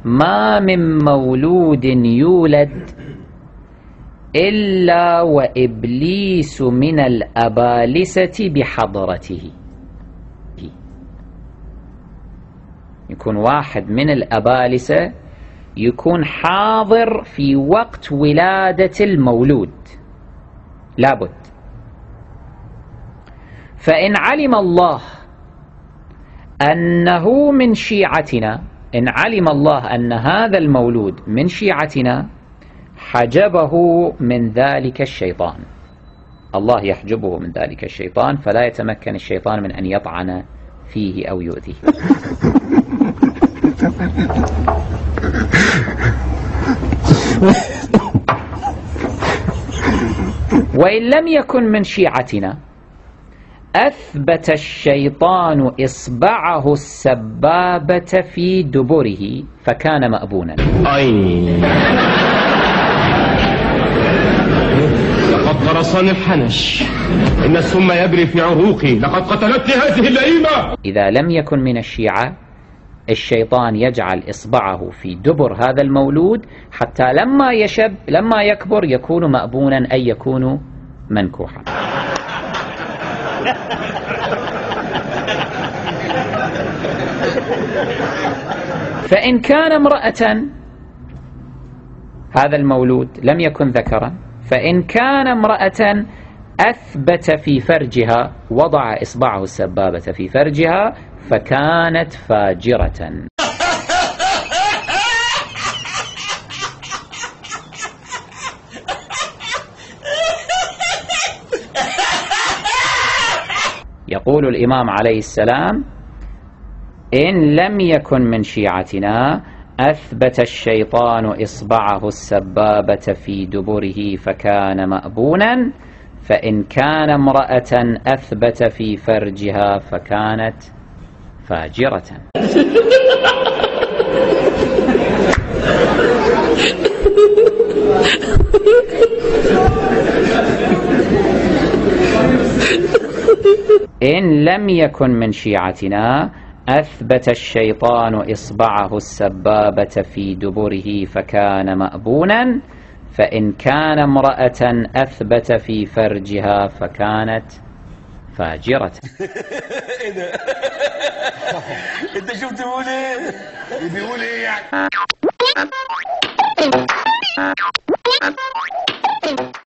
ما من مولود يولد إلا وإبليس من الأبالسة بحضرته. يكون واحد من الأبالسة يكون حاضر في وقت ولادة المولود لابد. فإن علم الله أنه من شيعتنا، إن علم الله أن هذا المولود من شيعتنا حجبه من ذلك الشيطان، الله يحجبه من ذلك الشيطان، فلا يتمكن الشيطان من أن يطعن فيه أو يؤذيه. وإن لم يكن من شيعتنا أثبت الشيطان إصبعه السبابة في دبره فكان مأبونا. لقد قرصني الحنش، إن السم يجري في عروقي، لقد قتلتني هذه اللئيمة. إذا لم يكن من الشيعة الشيطان يجعل إصبعه في دبر هذا المولود حتى لما يشب لما يكبر يكون مأبونا، أي يكون منكوحا. فإن كان امرأة، هذا المولود لم يكن ذكرا، فإن كان امرأة أثبت في فرجها، وضع إصبعه السبابة في فرجها فكانت فاجرة. يقول الإمام عليه السلام: إن لم يكن من شيعتنا أثبت الشيطان إصبعه السبابة في دبره فكان مأبونا، فإن كان امرأة أثبت في فرجها فكانت فاجرة. إن لم يكن من شيعتنا أثبت الشيطان إصبعه السبابة في دبره فكان مأبونا، فإن كان امرأة أثبت في فرجها فكانت فاجرة. انت شفت بيقول ايه؟ بيقول ايه يعني؟